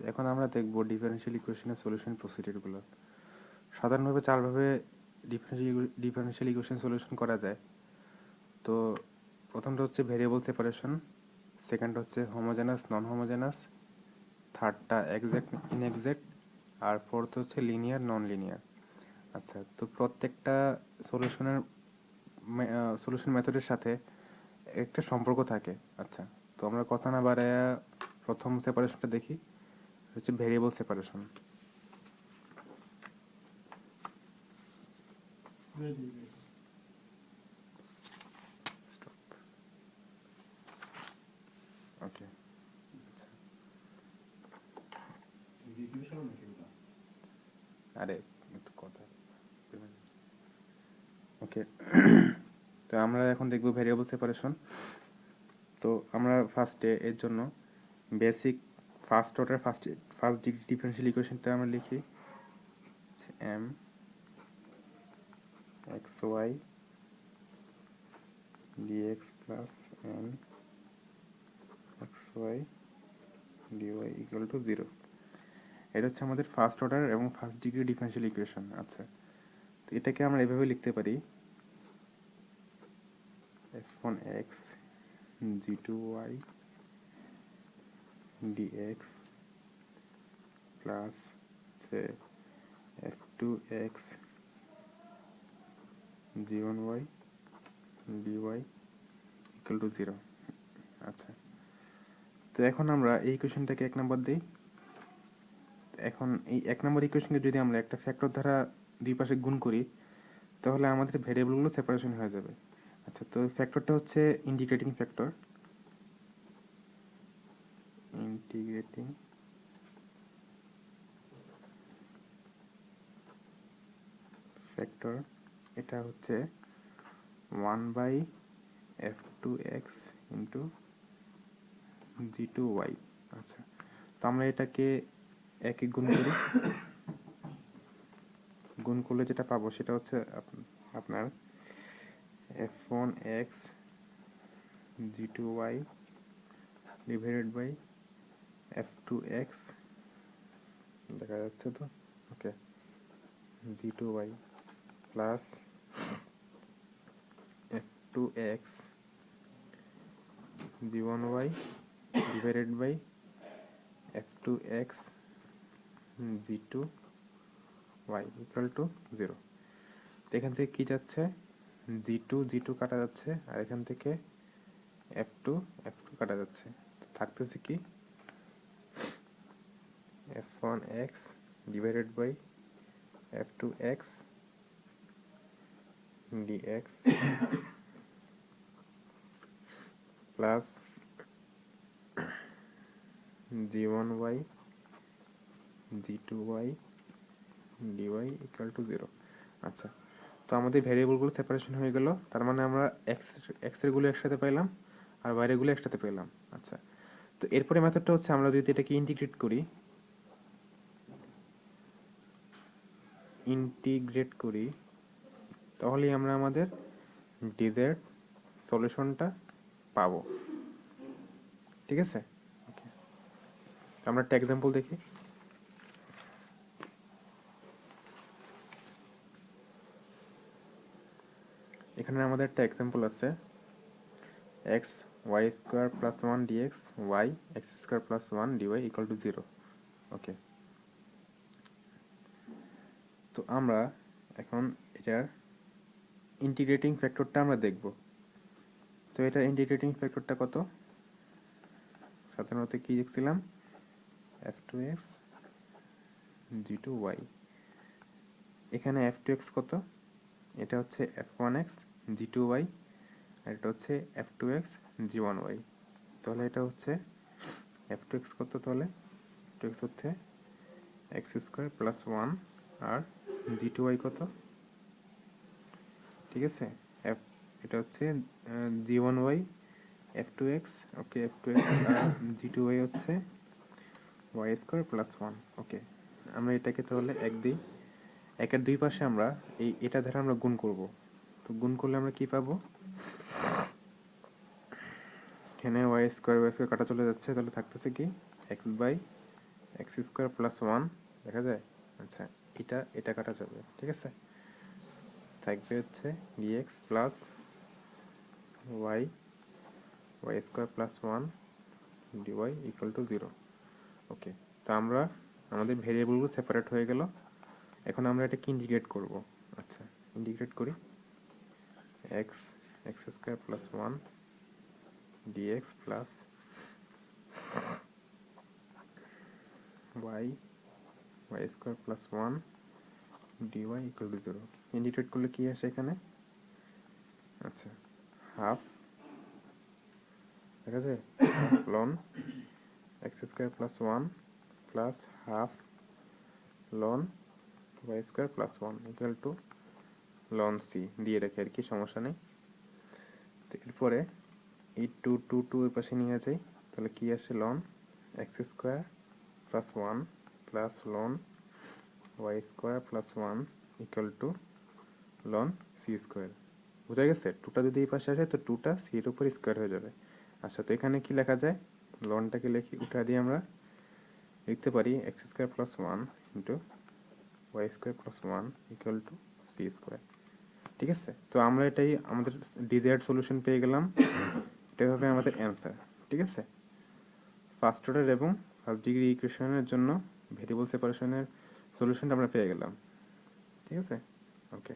এখন আমরা দেখব ডিফারেনশিয়াল ইকুয়েশনের সলিউশন প্রসিডিউরগুলো। সাধারণভাবে চারভাবে ডিফারেনশিয়াল ইকুয়েশন সলিউশন করা যায়। তো প্রথমটা হচ্ছে ভেরিয়েবল সেপারেশন, সেকেন্ড হচ্ছে হোমোজেনাস নন হোমোজেনাস, থার্ডটা এক্সাক্ট ইনএক্সাক্ট, আর ফোর্থ হচ্ছে লিনিয়ার নন লিনিয়ার। আচ্ছা, তো প্রত্যেকটা সলিউশনের সলিউশন মেথডের সাথে একটা সম্পর্ক থাকে। আচ্ছা, তো আমরা কথা না বাড়ায়া প্রথম সেপারেশনটা দেখি, হচ্ছে ভেরিয়েবল সেপারেশন। ওকে, আরে একটু কথা। ওকে, তো আমরা এখন দেখব ভেরিয়েবল সেপারেশন। তো আমরা ফার্স্টে এর জন্য basic first order first degree differential ইকুয়েশনটা আমরা লিখি M X Y DX plus M X Y DY equal to 0। এটা হচ্ছে আমাদের ফার্স্ট অর্ডার এবং ফার্স্ট ডিগ্রি ডিফারেনশিয়াল ইকুয়েশন। আচ্ছা, তো এটাকে আমরা এভাবে লিখতে পারি f1x g2y dx প্লাস হচ্ছে f2x g1y dy equal to 0। আচ্ছা, তো এখন আমরা এই ইকুয়েশনটাকে 1 নম্বর দিই। এখন এই 1 নম্বর ইকুয়েশনকে যদি আমরা একটা ফ্যাক্টর দ্বারা দুই পাশে গুণ করি, তাহলে আমাদের ভেরিয়েবলগুলো সেপারেশন হয়ে যাবে। আচ্ছা, তো ফ্যাক্টরটা হচ্ছে ইন্টিগ্রেটিং ফ্যাক্টর। ইন্টিগ্রেটিং ফ্যাক্টর এটা হচ্ছে 1/f2x ইন্টু g2y। আচ্ছা, তো আমরা এটাকে একে গুণ করি, গুণ করলে যেটা পাবো সেটা হচ্ছে আপনার f1x g2y divided by f2x, দেখা যাচ্ছে তো? Okay, g2y plus f2x g1y divided by f2x g2y equal to 0। তো এখান থেকে কি যাচ্ছে, g2 কাটা যাচ্ছে, আর এখান থেকে f2 কাটা যাচ্ছে। তো থাকতেছে কি f1x divided by f2x dx plus g1y g2y dy equal to 0। আচ্ছা, তো আমাদের ভ্যারিয়েবলগুলো সেপারেশন হয়ে গেল, তার মানে আমরা এক্স এর গুলো একসাথে পেলাম আর বাইরের গুলো একসাথে পেলাম। আচ্ছা, তো এরপরে মেথডটা হচ্ছে আমরা যদি এটাকে ইন্টিগ্রেট করি তাহলেই আমরা আমাদের ডিজায়ার্ড সলিউশনটা পাবো। ঠিক আছে, ওকে, আমরা একটা এক্সাম্পল দেখি। এখানে আমাদের একটা এক্সাম্পল আছে x y square plus 1 dx y x square plus 1 dy equal to 0। Okay, তো আমরা এখন এটার ইন্টিগ্রেটিং ফ্যাক্টরটা আমরা দেখব। তো এটার ইন্টিগ্রেটিং ফ্যাক্টরটা কত, সাধারণত কি দেখছিলাম f2x g2y, এখানে f2x কত, এটা হচ্ছে f1x g2y, আর এটা হচ্ছে f2x g1y। তাহলে এটা হচ্ছে f2x কত, তাহলে f2x হচ্ছে x স্কোয়ার প্লাস 1 আর g2y কত, ঠিক আছে, f এটা হচ্ছে g1y f2x, ওকে f2x আর g2y হচ্ছে y স্কোয়ার প্লাস 1। ওকে, আমরা এটাকে তাহলে এক দিই, একের দুই পাশে আমরা এটা দ্বারা আমরা গুণ করব। তো গুণ করলে আমরা কি পাবো, এখানে y স্কোয়ার কাটা চলে যাচ্ছে, তাহলে থাকতেছে কি x by x square plus one দেখা যায়। আচ্ছা, এটা কাটা যাবে, ঠিক আছে। থাকবে হচ্ছে DX plus Y Y square plus one dy equal to zero. Okay, তো আমরা আমাদের ভেরিয়েবলগুলো সেপারেট হয়ে গেল। এখন আমরা এটাকে ইন্টিগ্রেট করব। আচ্ছা, ইন্টিগ্রেট করি। X x square plus one dx plus Y Y square plus one dy equal to zero. Integrate করলে কি আসে এখানে? আচ্ছা, হাফ ঠিক আছে, ln x square plus one plus half ln y square plus one equal to ln c দিয়ে রাখি আর কি, সমস্যা নেই। তো এরপরে এই টু টু টু এর পাশে নিয়ে যাই, তাহলে কি আসে? Ln x square plus one plus ln y square plus one equal to ln c square. বোঝা গেছে? টুটা যদি এই পাশে আসে তো টুটা সির উপর স্কোয়ার হয়ে যাবে। আচ্ছা, তো এখানে কি লেখা যায়? লনটাকে লিখি, উঠা দিয়ে আমরা লিখতে পারি x square plus one into y square plus one equal to c square. ঠিক আছে, তো আমরা এটাই আমাদের ডিজায়ার্ড সলিউশন পেয়ে গেলাম। এটাই হবে আমাদের অ্যান্সার। ঠিক আছে, ফার্স্ট অর্ডার এবং ফার্স্ট ডিগ্রি ইকুয়েশনের জন্য ভেরিয়েবল সেপারেশনের সলিউশনটা আমরা পেয়ে গেলাম। ঠিক আছে, ওকে।